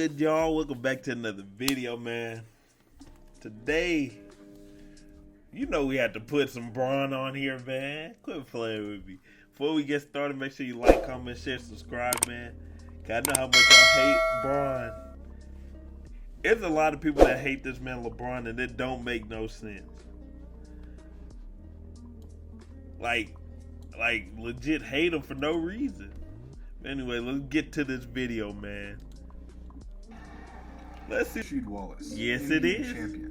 good, y'all? Welcome back to another video, man. Today, you know we had to put some Braun on here, man. Quit playing with me. Before we get started, make sure you like, comment, share, subscribe, man. Cause I know how much y'all hate Braun. There's a lot of people that hate this man LeBron, and it don't make no sense. Like legit hate him for no reason. Anyway, let's get to this video, man. Let's see. Rasheed Wallace. Yes, it is. Champion.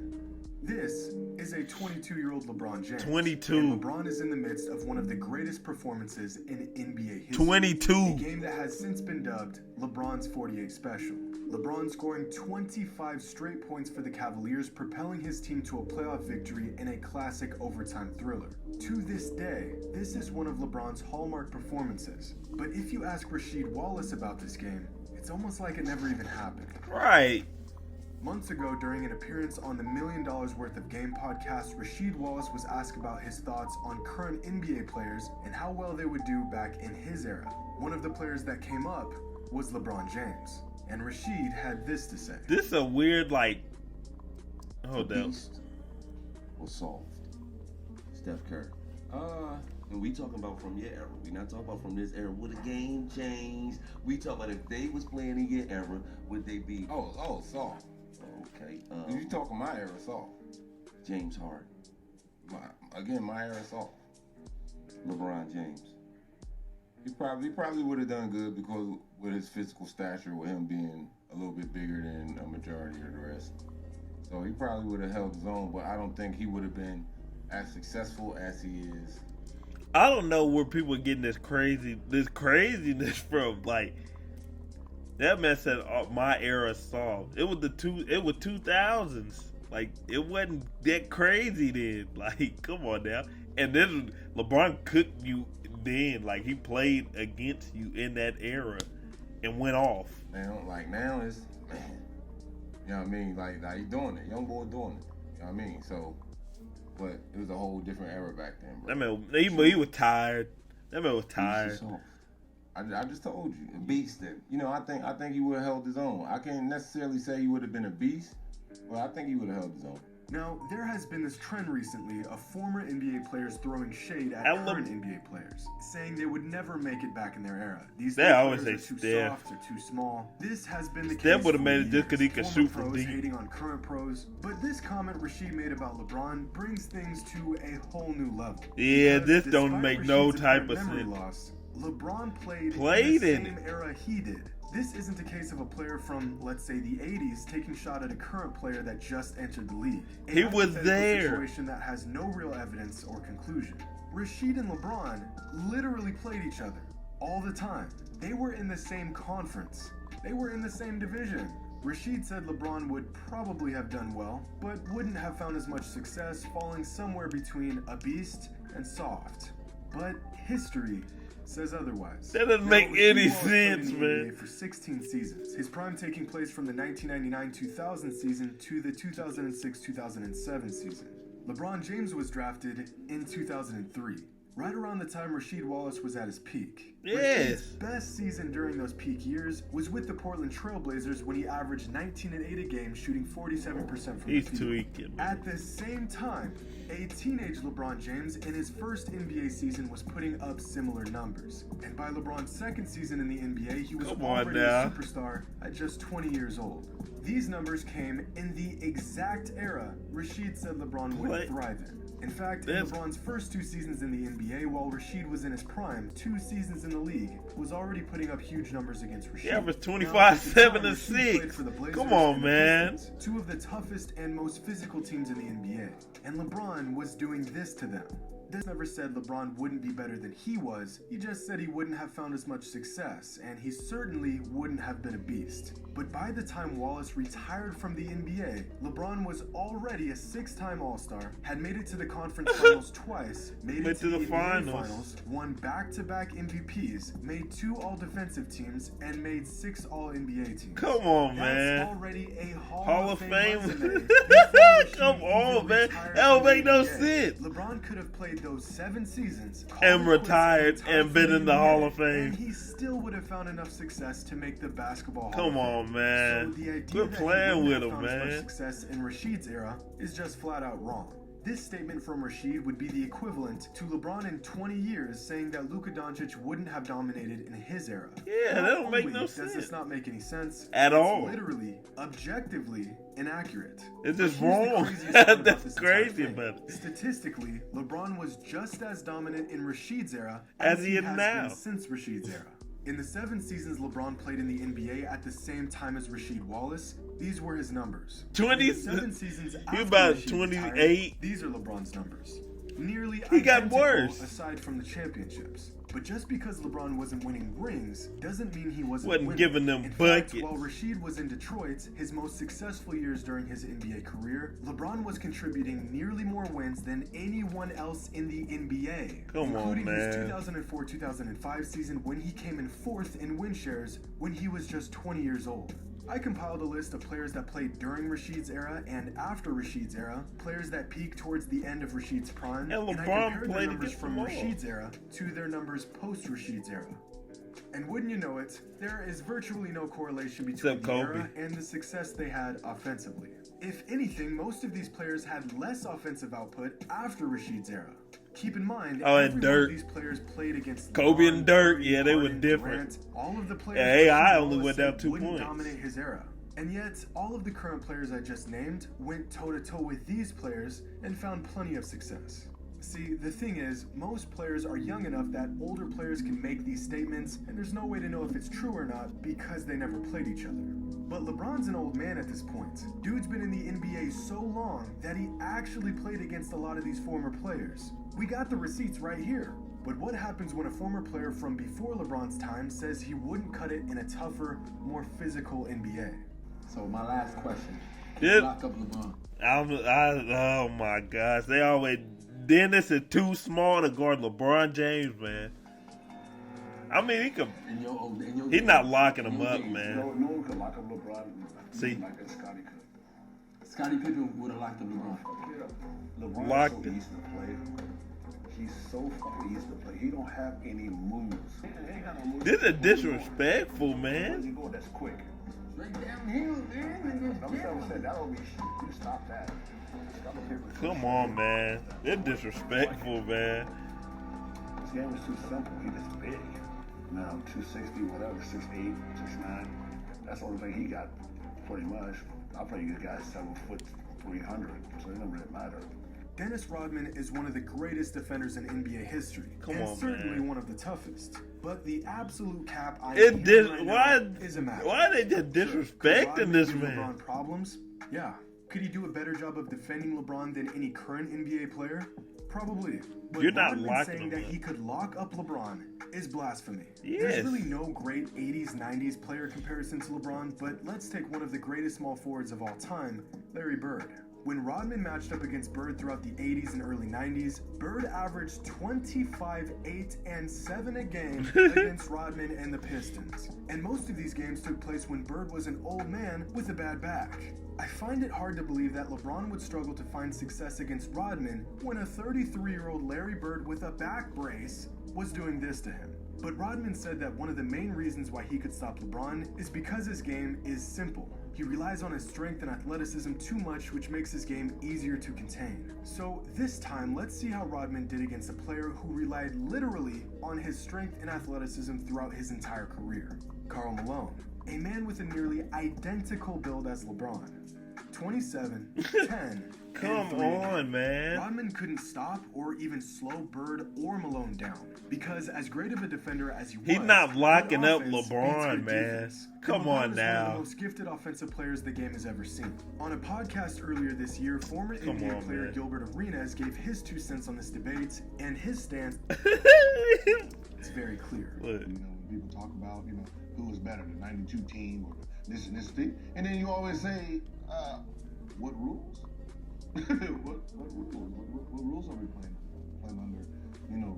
This is a 22-year-old LeBron James. 22. And LeBron is in the midst of one of the greatest performances in NBA history. 22. A game that has since been dubbed LeBron's 48 Special. LeBron scoring 25 straight points for the Cavaliers, propelling his team to a playoff victory in a classic overtime thriller. To this day, this is one of LeBron's hallmark performances. But if you ask Rasheed Wallace about this game, it's almost like it never even happened. Right. Months ago, during an appearance on the $1 Million Worth of Game podcast, Rasheed Wallace was asked about his thoughts on current NBA players and how well they would do back in his era. One of the players that came up was LeBron James. And Rasheed had this to say. This is a weird, hold on. Was solved. Steph Curry. And we talking about from your era. We not talking about from this era. Would the game change? We talking about if they was playing in your era, would they be? Oh, Saul. Okay. You talking my era, Saul? James Harden. My era, Saul. LeBron James. He probably would have done good because with his physical stature, with him being a little bit bigger than a majority of the rest. So he probably would have held his own, but I don't think he would have been as successful as he is. I don't know where people are getting this craziness from. Like, that man said, my era solved. It was 2000s. Like, it wasn't that crazy then. Like, come on now. And then LeBron cooked you then. Like, he played against you in that era and went off. Now it's, man, you know what I mean? Like he doing it. Young boy doing it. You know what I mean? So, but it was a whole different era back then, bro. That man, he was tired. That man was tired. I just told you, a beast. That I think he would have held his own. I can't necessarily say he would have been a beast, but I think he would have held his own. Now, there has been this trend recently of former NBA players throwing shade at current NBA players, saying they would never make it back in their era. These players are too soft or too small. This has been the case. Steph would have made it just because he could shoot from from deep. Hating on current pros, but this comment Rasheed made about LeBron brings things to a whole new level. Yeah, because this don't make no type of sense. Loss, LeBron played in the same era he did. This isn't a case of a player from, let's say, the 80s taking shot at a current player that just entered the league. He was there. A situation that has no real evidence or conclusion. Rasheed and LeBron literally played each other all the time. They were in the same conference. They were in the same division. Rasheed said LeBron would probably have done well, but wouldn't have found as much success, falling somewhere between a beast and soft. But history says otherwise. That doesn't make any sense, man. For 16 seasons, his prime taking place from the 1999-2000 season to the 2006-2007 season. LeBron James was drafted in 2003, right around the time Rasheed Wallace was at his peak. Yes. His best season during those peak years was with the Portland Trail Blazers when he averaged 19 and 8 a game, shooting 47% from the field. He's tweaking. At the same time, a teenage LeBron James in his first NBA season was putting up similar numbers. And by LeBron's second season in the NBA, he was already a superstar at just 20 years old. These numbers came in the exact era Rasheed said LeBron would thrive in. In fact, in LeBron's first 2 seasons in the NBA, while Rasheed was in his prime, 2 seasons in the league, was already putting up huge numbers against Rasheed. He averaged 25, 7, and 6. Come on, man. 2 of the toughest and most physical teams in the NBA. And LeBron was doing this to them. This never said LeBron wouldn't be better than he was. He just said he wouldn't have found as much success, and he certainly wouldn't have been a beast. But by the time Wallace once retired from the NBA, LeBron was already a 6-time All-Star, had made it to the conference finals twice, made it to the NBA finals, won back-to-back MVPs, made 2 All-Defensive teams, and made 6 All-NBA teams. Come on, man. That's already a Hall of Fame. resume. Come on, man. That don't make no sense. LeBron could have played those 7 seasons and retired and been in the Hall of Fame. And he still would have found enough success to make the basketball Hall Come of on, Fame. man. So the idea Quit that playing he with wouldn't him, have found as much man. success in Rashid's era is just flat out wrong. This statement from Rashid would be the equivalent to LeBron in 20 years saying that Luka Doncic wouldn't have dominated in his era. Yeah, that don't make no Does sense. this not make any sense? At all. It's literally, objectively inaccurate. It's just But here's the wrong. craziest part about That's this entire crazy, thing. but Statistically, LeBron was just as dominant in Rashid's era As he he is has now. been since Rashid's era. In the 7 seasons LeBron played in the NBA at the same time as Rasheed Wallace, these were his numbers. 20. In the 7 seasons He after about Rasheed 28. retired, these are LeBron's numbers. Nearly He got identical worse. aside from the championships. But just because LeBron wasn't winning rings doesn't mean he wasn't Wasn't winning. giving them In fact, buckets. while Rasheed was in Detroit, his most successful years during his NBA career, LeBron was contributing nearly more wins than anyone else in the NBA. Come on, including his man. 2004-2005 season when he came in 4th in win shares when he was just 20 years old. I compiled a list of players that played during Rashid's era and after Rashid's era, players that peaked towards the end of Rashid's prime, And and I LeBron compared their played numbers against from them all. Rashid's era to their numbers post-Rashid's era. And wouldn't you know it, there is virtually no correlation between Except the era Kobe. and the success they had offensively. If anything, most of these players had less offensive output after Rashid's era. Keep in mind, Oh, and every one Dirk. of these players played against Kobe and LeBron, Dirk, Curry, yeah, they were Harden, different. Durant, all of the players Yeah, AI Rasheed only Wallace went down said 2 wouldn't points. dominate his era. And yet, all of the current players I just named went toe-to-toe with these players and found plenty of success. See, the thing is, most players are young enough that older players can make these statements, and there's no way to know if it's true or not because they never played each other. But LeBron's an old man at this point. Dude's been in the NBA so long that he actually played against a lot of these former players. We got the receipts right here. But what happens when a former player from before LeBron's time says he wouldn't cut it in a tougher, more physical NBA? So my last question. Yeah. Lock up LeBron. Oh my gosh. They always. Dennis is too small to guard LeBron James, man. I mean, he could. He's not locking him up, man. No one could lock up LeBron. See. Like that Scotty could. Scottie Pippen would have locked up LeBron. LeBron Locked is so it. easy to play. He's so fucking easy to play. He don't have any moves. He ain't got no moves. This is disrespectful, Where man. does he go? That's quick. Straight downhill, man. I'm saying that'll be. You stop that. Stop the paper. Come on, man. This disrespectful, man. This game was too simple. He just big. Now 260, whatever, 6'8", 6'9". That's the only thing he got, pretty much. I'll play you guys 7 foot 300, so it doesn't really matter. Dennis Rodman is one of the greatest defenders in NBA history, Come and on, certainly man. one of the toughest. But the absolute cap I It am dis- right why- now is a matter. Why are they just Could disrespecting Rodman this give man? LeBron problems? Yeah. Could he do a better job of defending LeBron than any current NBA player? Probably. But You're not Rodman locking saying him that up. he could lock up LeBron is blasphemy. Yes. There's really no great 80s, 90s player comparison to LeBron, but let's take one of the greatest small forwards of all time, Larry Bird. When Rodman matched up against Bird throughout the 80s and early 90s, Bird averaged 25, 8, and 7 a game against Rodman and the Pistons. And most of these games took place when Bird was an old man with a bad back. I find it hard to believe that LeBron would struggle to find success against Rodman when a 33-year-old Larry Bird with a back brace was doing this to him. But Rodman said that one of the main reasons why he could stop LeBron is because his game is simple. He relies on his strength and athleticism too much, which makes his game easier to contain. So this time, let's see how Rodman did against a player who relied literally on his strength and athleticism throughout his entire career. Karl Malone, a man with a nearly identical build as LeBron. 27, 10, Come and 3. on, man. Rodman couldn't stop or even slow Bird or Malone down because as great of a defender as he was, He's not locking good up offense beats LeBron, good man. defense. Come LeBron on is one of now. the most gifted offensive players the game has ever seen. On a podcast earlier this year, former Come NBA on, player man. Gilbert Arenas gave his 2 cents on this debate, and his stance is very clear. Look. people talk about, who was better, the 92 team or this and this thing. And then you always say, what rules? what rules? What rules are we playing under?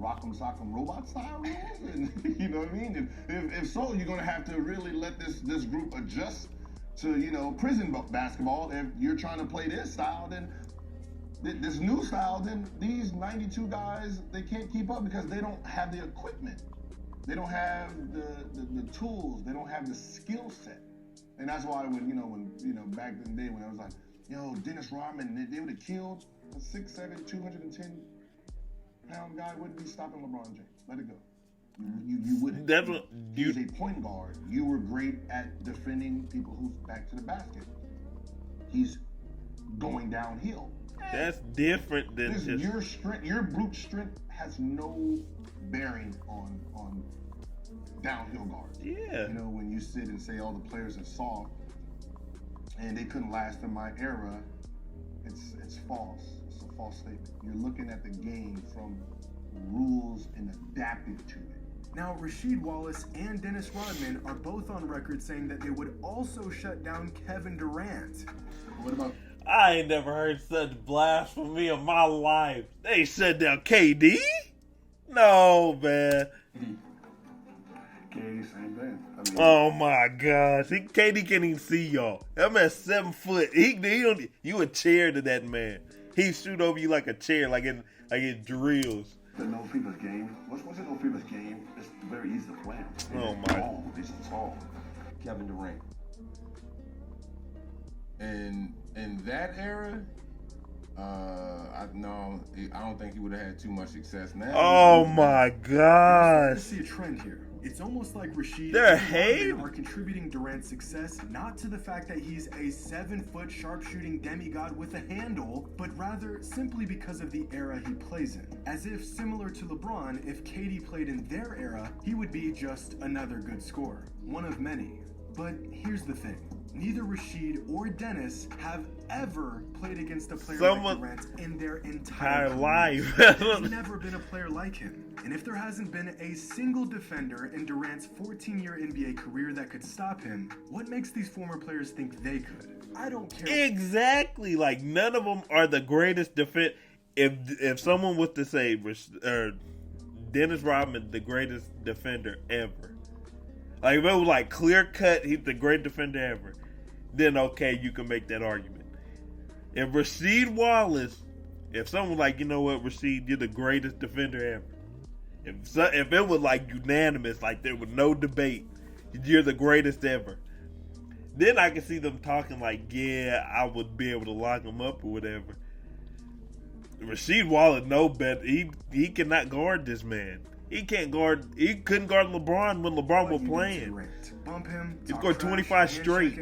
Rock'em Sock'em Robot style rules? And, you know what I mean? And if so, you're going to have to really let this group adjust to, prison basketball. If you're trying to play this style, then this new style, then these 92 guys, they can't keep up because they don't have the equipment. They don't have the tools. They don't have the skill set. And that's why when back in the day when I was like, Dennis Rodman, they would have killed a 6'7", 210-pound guy, wouldn't be stopping LeBron James. Let it go. You wouldn't. He's a point guard. You were great at defending people who's back to the basket. He's going downhill. That's different than Listen, your strength. Your brute strength has no bearing on downhill guards. Yeah. When you sit and say all the players are soft and they couldn't last in my era, it's false. It's a false statement. You're looking at the game from rules and adapting to it. Now, Rasheed Wallace and Dennis Rodman are both on record saying that they would also shut down Kevin Durant. What about? I ain't never heard such blasphemy in my life. They shut down KD? No, man. KD, same thing. Oh my gosh, KD can't even see y'all. That man's 7 foot. He don't. You a chair to that man. He shoot over you like a chair, like in drills. The no people's game. What's a no people's game? It's very easy to play him. Oh my. He's tall. Kevin Durant. In that era, I don't think he would have had too much success now. Oh my I gosh. see a trend here. It's almost like Rasheed They're and hate. Rodman are contributing Durant's success not to the fact that he's a 7-foot sharpshooting demigod with a handle, but rather simply because of the era he plays in. As if, similar to LeBron, if KD played in their era, he would be just another good scorer. One of many. But here's the thing. Neither Rasheed or Dennis have ever played against a player like Durant in their entire life. There's never been a player like him. And if there hasn't been a single defender in Durant's 14-year NBA career that could stop him, what makes these former players think they could? I don't care. Exactly. Like, none of them are the greatest defense. If someone was to say Dennis Rodman, the greatest defender ever, like if it was like clear cut, he's the greatest defender ever, then okay, you can make that argument. If Rasheed Wallace, if someone like, you know what, Rasheed, you're the greatest defender ever. If it was like unanimous, like there was no debate, you're the greatest ever, then I can see them talking like, yeah, I would be able to lock him up or whatever. Rasheed Wallace, no better. He cannot guard this man. He couldn't guard LeBron when LeBron was playing. Bump him. He scored 25 straight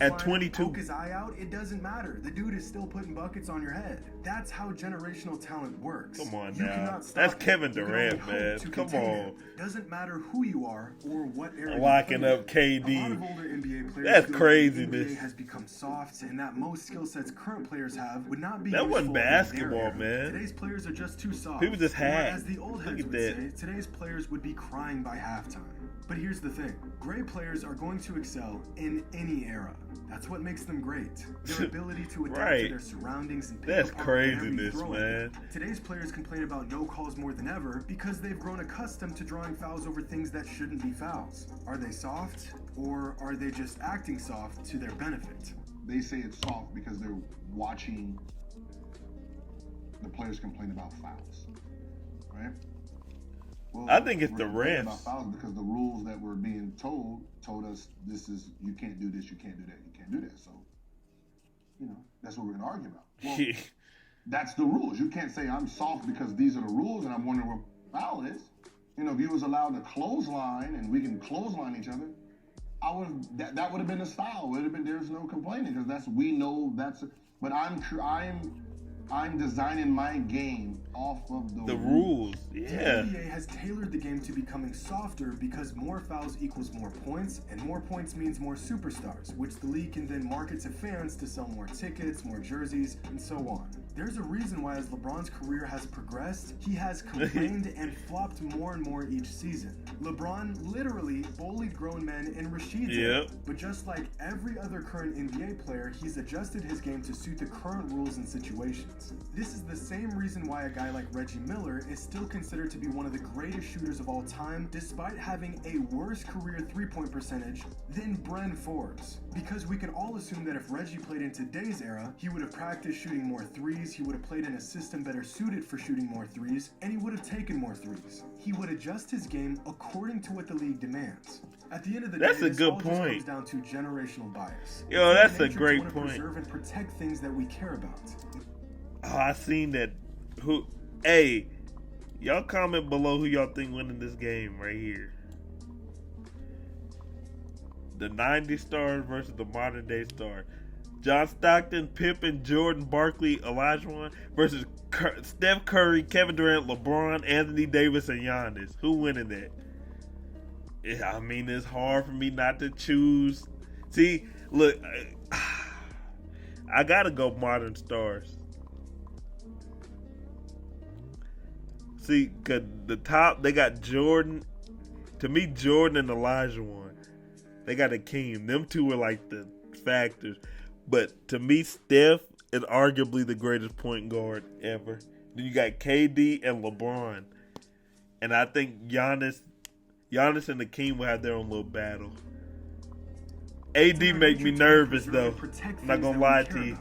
at 22. Poke his eye out. It doesn't matter. The dude is still putting buckets on your head. That's how generational talent works. Come on You now. cannot stop That's it. Kevin You can Durant, only man. hope to Come contain on. it. Doesn't matter who you are or what era. Locking you play up KD. in. A lot of older NBA players That's feel like craziness. The NBA has become soft, and that most skill sets current players have would not be. That wasn't useful in their basketball, era. man. Today's players are just too soft. People just hack. As the old Look heads at would that. say, today's players would be crying by halftime. But here's the thing. Great players are going to excel in any era. That's what makes them great. Their ability to adapt Right. to their surroundings and pick That's apart whatever you craziness, throw at man. them. Today's players complain about no calls more than ever because they've grown accustomed to drawing fouls over things that shouldn't be fouls. Are they soft, or are they just acting soft to their benefit? They say it's soft because they're watching the players complain about fouls, right? Well, I think it's we're the complaining refs. about fouls because the rules that we're being told us this is, you can't do this, you can't do that, you can't do that. So, that's what we're gonna argue about. Well, that's the rules. You can't say I'm soft because these are the rules and I'm wondering what foul is. If you was allowed to clothesline and we can clothesline each other, that would have been a style. Would have been, there's no complaining because we know that's. But I'm designing my game off of The rules. The Yeah. NBA has tailored the game to becoming softer because more fouls equals more points, and more points means more superstars, which the league can then market to fans to sell more tickets, more jerseys, and so on. There's a reason why as LeBron's career has progressed, he has complained and flopped more and more each season. LeBron literally bullied grown men in Rashid's era, but just like every other current NBA player, he's adjusted his game to suit the current rules and situations. This is the same reason why a guy like Reggie Miller is still considered to be one of the greatest shooters of all time, despite having a worse career three-point percentage than Bryn Forbes. Because we can all assume that if Reggie played in today's era, he would have practiced shooting more threes, he would have played in a system better suited for shooting more threes, and he would have taken more threes. He would adjust his game according to what the league demands. At the end of the day, that's a good just point. Comes down to generational bias. Yo, that's a Nature great to point. Preserve and protect things that we care about. Oh, I seen that. Hey, y'all comment below who y'all think winning this game right here. The 90s stars versus the modern day stars. John Stockton, Pippen, Jordan, Barkley, Olajuwon versus Steph Curry, Kevin Durant, LeBron, Anthony Davis, and Giannis. Who winning that? I mean, it's hard for me not to choose. See, look, I gotta go modern stars. See, cause the top, they got Jordan. To me, Jordan and Olajuwon. They got Akeem. Them two are like the factors. But to me, Steph is arguably the greatest point guard ever. Then you got KD and LeBron. And I think Giannis and Akeem will have their own little battle. AD make me nervous though. I'm not gonna lie to you.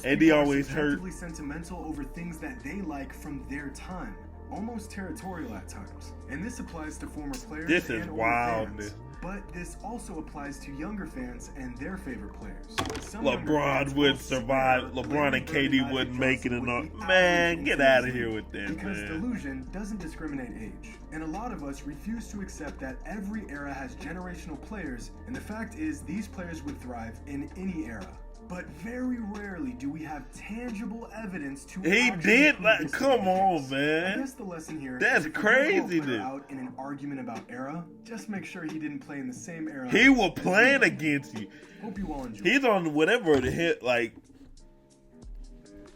AD always hurt. Sentimental over things that they like from their time. Almost territorial at times. And this applies to former players This is and wildness. fans. But this also applies to younger fans and their favorite players. LeBron would survive. LeBron and KD wouldn't make it enough. Man, get out of here with that, because man. delusion doesn't discriminate age. And a lot of us refuse to accept that every era has generational players, and the fact is these players would thrive in any era. But very rarely do we have tangible evidence to. He did. Like, come on, man. I guess the lesson here. That's crazy, dude. Out in an argument about era, just make sure he didn't play in the same era. He will plan against you. Hope you all enjoy. He's on whatever the hit. Like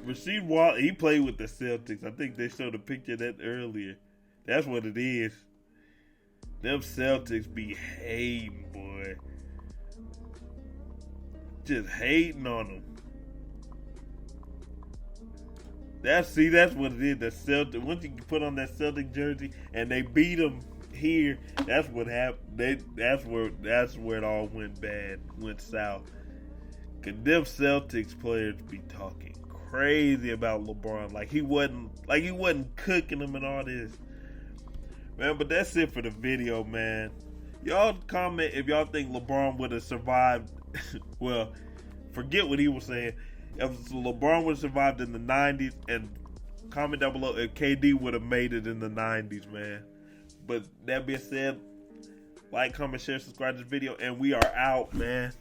Rasheed Wallace, he played with the Celtics. I think they showed a picture of that earlier. That's what it is. Them Celtics be hating, boy. Just hating on them. That's what it is. The Celtic. Once you put on that Celtic jersey and they beat them here, that's what happened. That's where it all went bad, went south. Cause them Celtics players be talking crazy about LeBron, like he wasn't cooking them and all this. Man, but that's it for the video, man. Y'all comment if y'all think LeBron would have survived. Well, forget what he was saying. If LeBron would have survived in the 90s, and comment down below if KD would have made it in the 90s, man. But that being said, like, comment, share, subscribe to this video, and we are out, man.